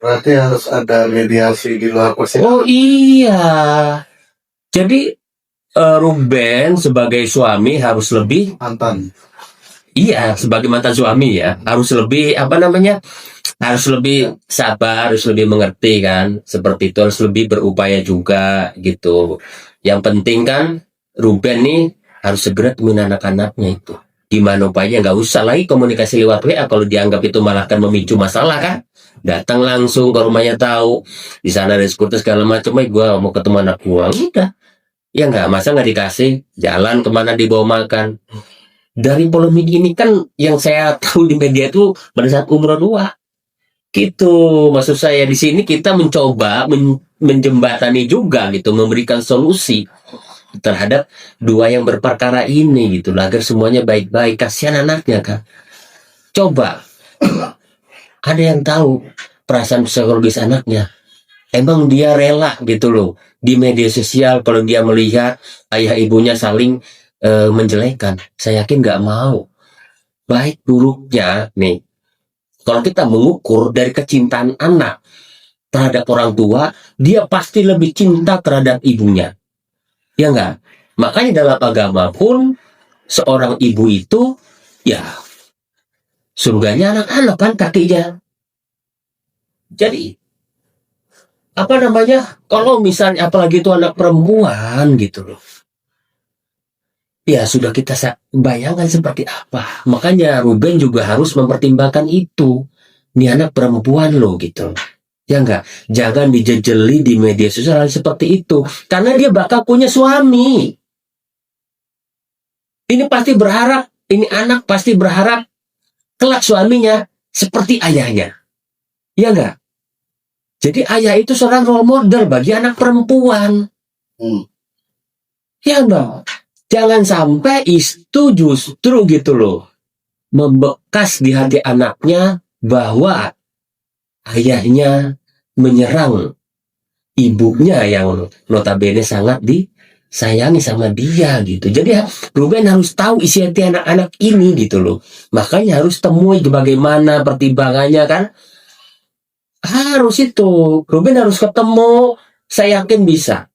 Berarti harus ada mediasi di luar persidangan. Oh iya. Jadi Ruben sebagai suami harus lebih, Mantan. iya, sebagai mantan suami ya, harus lebih apa namanya? Harus lebih sabar, harus lebih mengerti kan. Seperti itu, harus lebih berupaya juga gitu. Yang penting kan Ruben nih harus segera temuin anak-anaknya itu. Gimana upaya, nggak usah lagi komunikasi lewat WA kalau dianggap itu malah akan memicu masalah kan. Datang langsung ke rumahnya, tahu di sana ada skuter segala macam, gue mau ketemu anak gue, udah. Ya nggak, masa nggak dikasih jalan kemana dibawa makan. Dari polemik ini kan yang saya tahu di media itu pada saat umroh 2 gitu. Maksud saya di sini kita mencoba menjembatani juga gitu, memberikan solusi terhadap dua yang berperkara ini gitu, agar semuanya baik-baik. Kasihan anaknya kan. Coba ada yang tahu perasaan psikologis anaknya. Emang dia rela gitu loh di media sosial kalau dia melihat ayah ibunya saling menjelekan? Saya yakin nggak mau. Baik buruknya nih, kalau kita mengukur dari kecintaan anak terhadap orang tua, dia pasti lebih cinta terhadap ibunya. Ya enggak? Makanya dalam agama pun seorang ibu itu ya surganya anak-anak kan kakinya. Jadi apa namanya, kalau misalnya apalagi itu anak perempuan gitu loh, ya sudah kita bayangkan seperti apa. Makanya Ruben juga harus mempertimbangkan itu. Ini anak perempuan loh gitu. Ya enggak, jangan dijejeli di media sosial seperti itu. Karena dia bakal punya suami. Ini pasti berharap, ini anak pasti berharap kelak suaminya seperti ayahnya. Ya enggak? Jadi ayah itu seorang role model bagi anak perempuan. Ya enggak? Jangan sampai itu justru gitu loh, membekas di hati anaknya bahwa ayahnya menyerang ibunya yang notabene sangat disayangi sama dia gitu. Jadi Ruben harus tahu isi hati anak-anak ini gitu loh. Makanya harus temui bagaimana pertimbangannya kan. Harus itu. Ruben harus ketemu. Saya yakin bisa.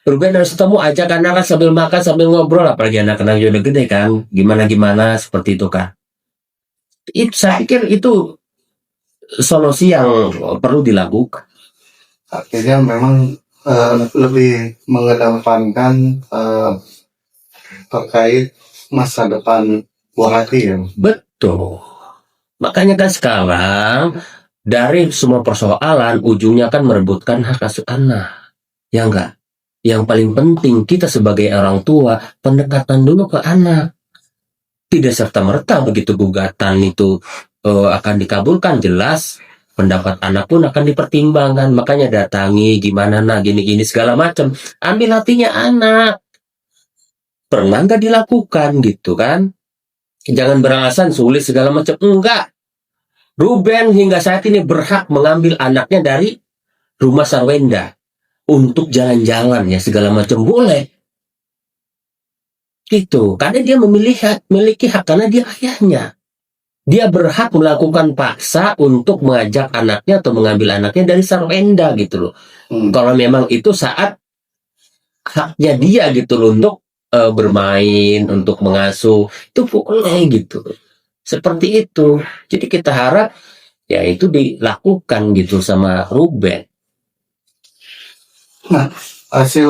Ruben harus ketemu, ajak anak-anak sambil makan sambil ngobrol, apalagi anak-anak yang udah gede kan. Gimana-gimana seperti itu kan. Saya pikir itu solusi yang perlu dilakukan. Akhirnya memang lebih mengedepankan terkait masa depan buah hati ya. Betul. Makanya kan sekarang dari semua persoalan ujungnya kan merebutkan hak asuh anak. Ya enggak? Yang paling penting kita sebagai orang tua pendekatan dulu ke anak. Tidak serta-merta begitu gugatan itu akan dikabulkan, jelas pendapat anak pun akan dipertimbangkan. Makanya datangi, gimana nah gini-gini segala macam. Ambil hatinya anak. Pernah nggak dilakukan gitu kan? Jangan beralasan sulit segala macam. Enggak. Ruben hingga saat ini berhak mengambil anaknya dari rumah Sarwenda untuk jalan-jalan ya segala macam, boleh. Gitu. Karena dia memiliki hak karena dia ayahnya. Dia berhak melakukan paksa untuk mengajak anaknya atau mengambil anaknya dari Sarwenda gitu loh. Kalau memang itu saat haknya dia gitu loh untuk bermain, untuk mengasuh, itu boleh gitu. Seperti itu. Jadi kita harap ya itu dilakukan gitu sama Ruben. Nah, hasil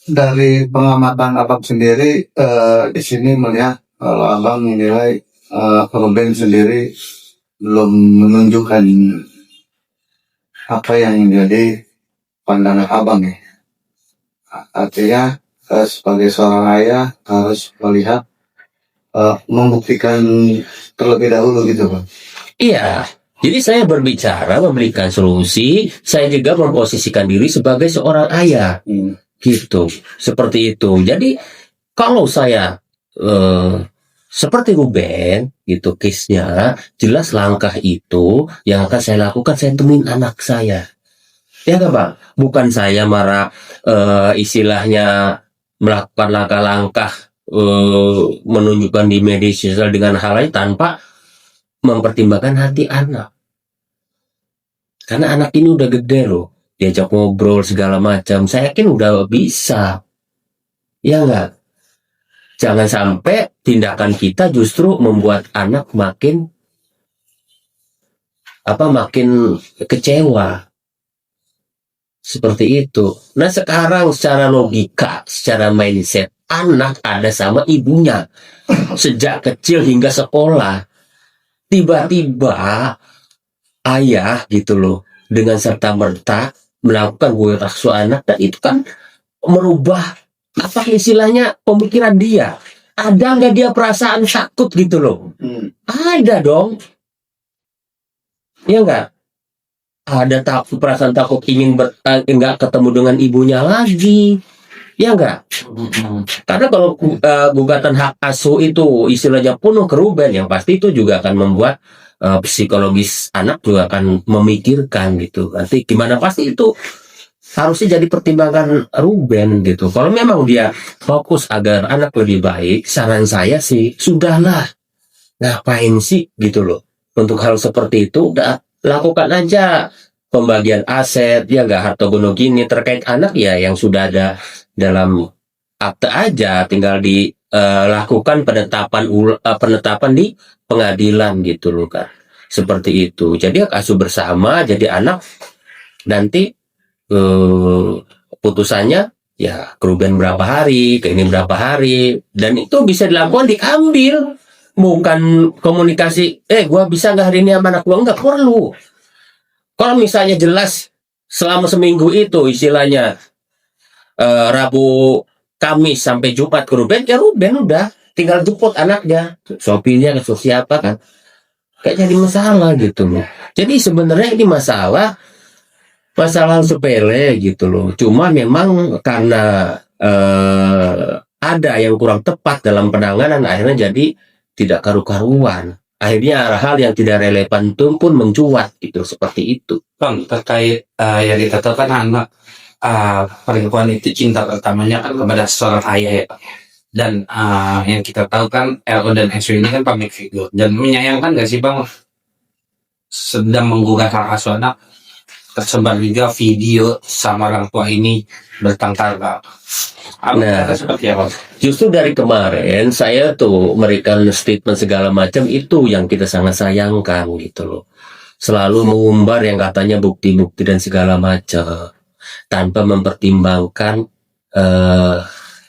dari pengamatan abang sendiri di sini melihat kalau abang menilai Ruben sendiri belum menunjukkan apa yang menjadi pandangan abang ya. Artinya sebagai seorang ayah harus melihat membuktikan terlebih dahulu gitu Bang. Iya. Jadi saya berbicara memberikan solusi, saya juga memposisikan diri sebagai seorang ayah. Gitu. Seperti itu. Jadi kalau saya seperti Ruben gitu case-nya, jelas langkah itu yang akan saya lakukan, saya temuin anak saya. Ya kan Bang? Bukan saya marah istilahnya melakukan langkah-langkah menunjukkan di media sosial dengan hal lain tanpa mempertimbangkan hati anak. Karena anak ini udah gede loh, diajak ngobrol segala macam. Saya yakin udah bisa, ya nggak? Jangan sampai tindakan kita justru membuat anak makin kecewa seperti itu. Nah sekarang secara logika, secara mindset, anak ada sama ibunya sejak kecil hingga sekolah. Tiba-tiba ayah gitu loh dengan serta merta melakukan asuh anak, dan itu kan merubah apa istilahnya pemikiran dia. Ada nggak dia perasaan takut gitu loh? Ada dong, ya nggak? Ada perasaan takut ingin nggak ketemu dengan ibunya lagi, ya nggak? Karena kalau gugatan hak asuh itu istilahnya penuh ke Ruben, yang pasti itu juga akan membuat psikologis anak juga akan memikirkan gitu. Nanti gimana, pasti itu harusnya jadi pertimbangan Ruben gitu. Kalau memang dia fokus agar anak lebih baik, saran saya sih sudahlah, ngapain sih gitu loh. Untuk hal seperti itu udah lakukan aja pembagian aset, ya nggak, harta gono gini terkait anak ya yang sudah ada dalam akte aja, tinggal dilakukan penetapan di pengadilan gitu loh kan, seperti itu. Jadi asuh bersama, jadi anak nanti putusannya ya kerugian berapa hari, ke ini berapa hari, dan itu bisa dilakukan, diambil, bukan komunikasi gua bisa nggak hari ini sama anak gua, nggak perlu. Kalau misalnya jelas selama seminggu itu istilahnya Rabu, Kamis sampai Jumat ke Ruben, ya Ruben udah tinggal jemput anaknya, Sopinya ke siapa kan, kayak jadi masalah gitu loh. Jadi sebenarnya ini masalah sepele gitu loh. Cuma memang karena ada yang kurang tepat dalam penanganan, akhirnya jadi tidak karu-karuan. Akhirnya hal yang tidak relevan itu pun mencuat gitu, seperti itu. Bang, terkait yang kita tahu kan anak perempuan itu cinta pertamanya kan kepada seorang ayah ya, Pak. Dan yang kita tahu kan LO dan SW ini kan public figure, dan menyayangkan gak sih Bang, sedang menggugat hak asuh anak tersebar juga video sama orang tua ini bertengkar Bang. Nah, Seperti apa? Justru dari kemarin saya tuh memberikan statement segala macam, itu yang kita sangat sayangkan gitu loh. Selalu mengumbar yang katanya bukti-bukti dan segala macam tanpa mempertimbangkan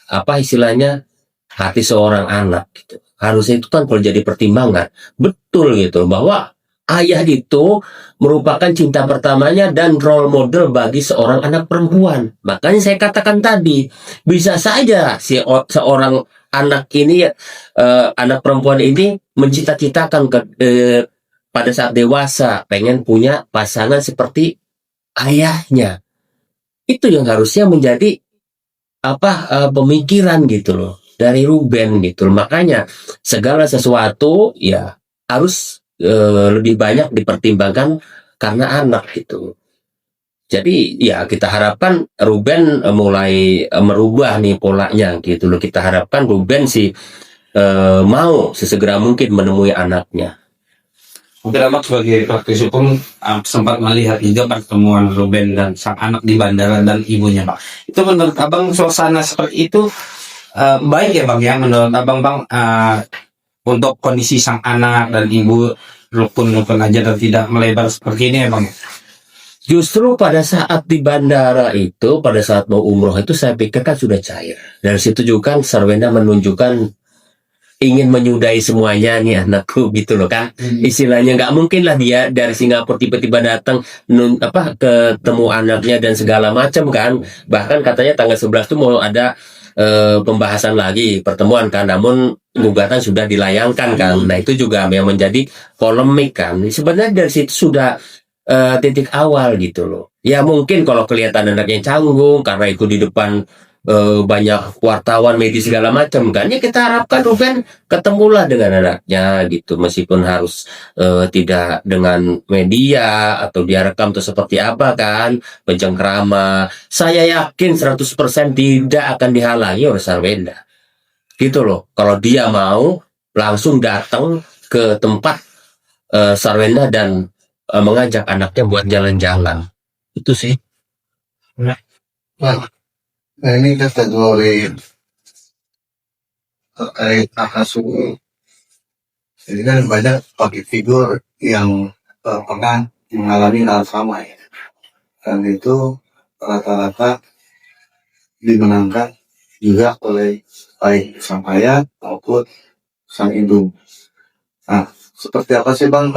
apa istilahnya hati seorang anak gitu. Harusnya itu kan kalau jadi pertimbangan betul gitu, bahwa ayah itu merupakan cinta pertamanya dan role model bagi seorang anak perempuan. Makanya saya katakan tadi, bisa saja seorang anak ini anak perempuan ini mencita-citakan pada saat dewasa pengen punya pasangan seperti ayahnya. Itu yang harusnya menjadi pemikiran gitu loh dari Ruben gitu loh. Makanya segala sesuatu ya harus lebih banyak dipertimbangkan karena anak gitu. Jadi ya kita harapkan Ruben mulai merubah nih polanya gitu loh. Kita harapkan Ruben sih mau sesegera mungkin menemui anaknya. Mungkin Abang sebagai praktisi hukum sempat melihat juga pertemuan Ruben dan sang anak di bandara dan ibunya Bang. Itu menurut Abang suasana seperti itu baik ya Bang ya, menurut Abang Bang, untuk kondisi sang anak dan ibu rukun-rukun aja dan tidak melebar seperti ini ya Bang? Justru pada saat di bandara itu, pada saat mau umroh itu saya pikir kan sudah cair. Dari situ juga kan Sarwenda menunjukkan ingin menyudahi semuanya nih anakku gitu loh kan. Istilahnya nggak mungkin lah dia dari Singapura tiba-tiba datang ketemu anaknya dan segala macam kan. Bahkan katanya tanggal 11 itu mau ada pembahasan lagi pertemuan kan, namun gugatan sudah dilayangkan kan. Nah itu juga yang menjadi polemik kan. Sebenarnya dari situ sudah titik awal gitu loh. Ya mungkin kalau kelihatan anaknya canggung karena itu di depan banyak wartawan, media segala macam kan, ya kita harapkan Ruben ketemulah dengan anaknya gitu, meskipun harus tidak dengan media atau dia rekam atau seperti apa kan, pencengkrama. Saya yakin 100% tidak akan dihalangi oleh Sarwenda gitu loh. Kalau dia mau langsung datang ke tempat Sarwenda dan mengajak anaknya buat jalan-jalan. Itu sih. Nah, ini kategori terkait hak asuh. Jadi kan banyak bagi figur yang pernah mengalami hal sama ya. Dan itu rata-rata dimenangkan juga oleh baik sang ayah maupun sang ibu. Nah, seperti apa sih Bang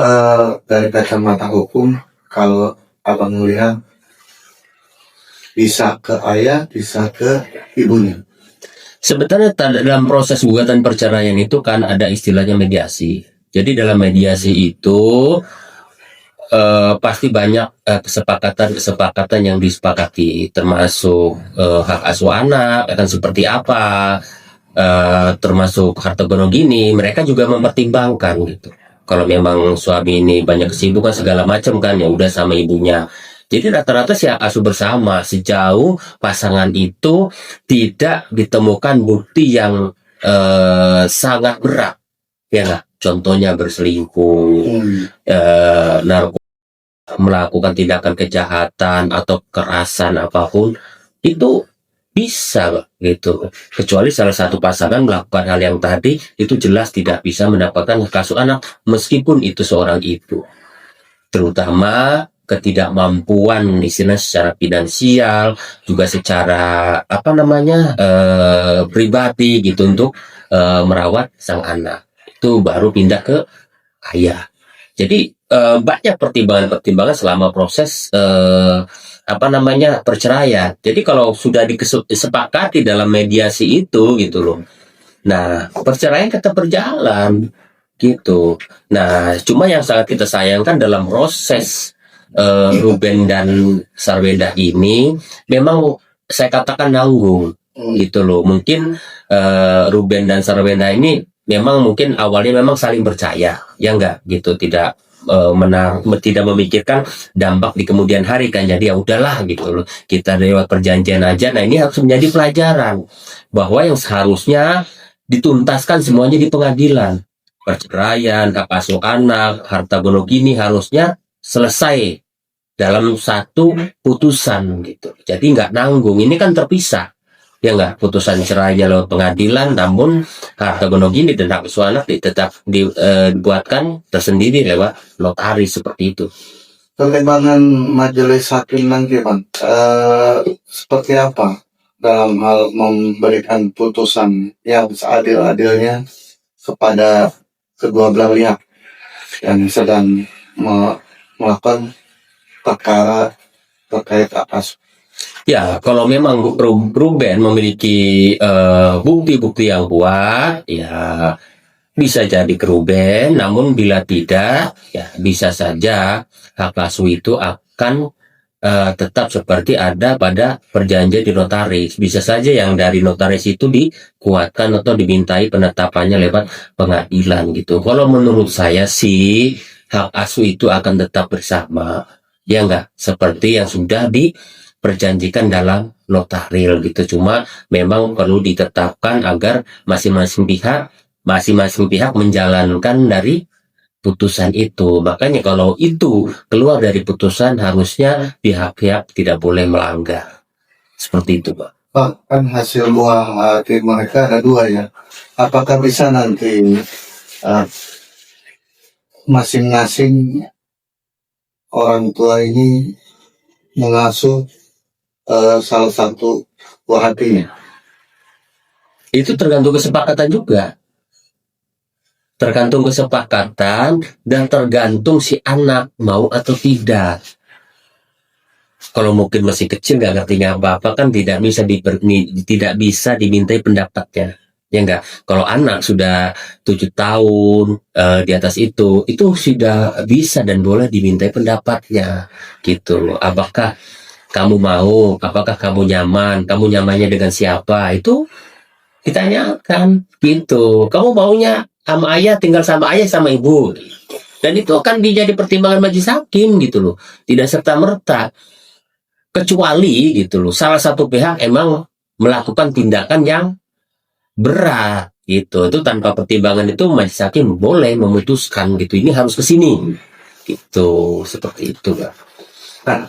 dari kacamata hukum kalau Abang melihat bisa ke ayah, bisa ke ibunya? Sebenarnya dalam proses gugatan perceraian itu kan ada istilahnya mediasi. Jadi dalam mediasi itu pasti banyak kesepakatan-kesepakatan yang disepakati, termasuk hak asuh anak akan seperti apa, termasuk harta gono gini. Mereka juga mempertimbangkan gitu. Kalau memang suami ini banyak kesibukan segala macam kan, ya udah sama ibunya. Jadi rata-rata si hak asuh bersama sejauh pasangan itu tidak ditemukan bukti yang sangat berat, ya nggak? Contohnya berselingkuh, narkoba, melakukan tindakan kejahatan atau kekerasan apapun, itu bisa gitu. Kecuali salah satu pasangan melakukan hal yang tadi, itu jelas tidak bisa mendapatkan hak asuh anak meskipun itu seorang ibu. Terutama ketidakmampuan istilah secara finansial, juga secara pribadi gitu untuk merawat sang anak. Itu baru pindah ke ayah. Jadi banyak pertimbangan-pertimbangan selama proses perceraian. Jadi kalau sudah disepakati dalam mediasi itu gitu loh. Nah, perceraian tetap berjalan gitu. Nah, cuma yang sangat kita sayangkan dalam proses Ruben dan Sarwenda ini memang saya katakan nanggung gitu loh. Mungkin Ruben dan Sarwenda ini memang mungkin awalnya memang saling percaya, ya enggak gitu, tidak tidak memikirkan dampak di kemudian hari kan. Jadi ya udahlah gitu loh, kita lewat perjanjian aja. Nah, ini harus menjadi pelajaran bahwa yang seharusnya dituntaskan semuanya di pengadilan. Perceraian, hak asuh anak, harta gono gini harusnya selesai dalam satu putusan gitu. Jadi nggak nanggung, ini kan terpisah. Ya nggak, putusan cerainya lewat pengadilan, namun harta gono gini dan hak asuh anak tetap dibuatkan tersendiri lewat notaris seperti itu. Pertimbangan majelis hakim nanti Bang, seperti apa dalam hal memberikan putusan yang seadil-adilnya kepada kedua belah pihak yang sedang melakukan perkara terkait hak asuh? Ya, kalau memang Ruben memiliki bukti-bukti yang kuat, ya bisa jadi ke Ruben. Namun bila tidak, ya bisa saja hak asuh itu akan tetap seperti ada pada perjanjian di notaris. Bisa saja yang dari notaris itu dikuatkan atau dimintai penetapannya lewat pengadilan gitu. Kalau menurut saya sih hak asuh itu akan tetap bersama, ya enggak, seperti yang sudah diperjanjikan dalam notaril gitu. Cuma memang perlu ditetapkan agar masing-masing pihak menjalankan dari putusan itu. Makanya kalau itu keluar dari putusan, harusnya pihak-pihak tidak boleh melanggar. Seperti itu, Pak. Pak, kan hasil buah hati mereka ada dua ya. Apakah bisa nanti masing-masing orang tua ini mengasuh salah satu buah hatinya? Itu tergantung kesepakatan juga. Tergantung kesepakatan dan tergantung si anak mau atau tidak. Kalau mungkin masih kecil nggak ngerti apa-apa kan tidak bisa dimintai pendapatnya, ya enggak. Kalau anak sudah 7 tahun di atas itu sudah bisa dan boleh dimintai pendapatnya gitu. Apakah kamu mau, apakah kamu nyamannya dengan siapa, itu ditanyakan gitu. Kamu maunya sama ayah, tinggal sama ayah sama ibu, dan itu akan dijadi pertimbangan majelis hakim gitu loh. Tidak serta-merta, kecuali gitu loh salah satu pihak emang melakukan tindakan yang berat gitu, itu tanpa pertimbangan itu majelis hakim boleh memutuskan gitu, ini harus ke sini Gitu, seperti itu, Pak. Kan,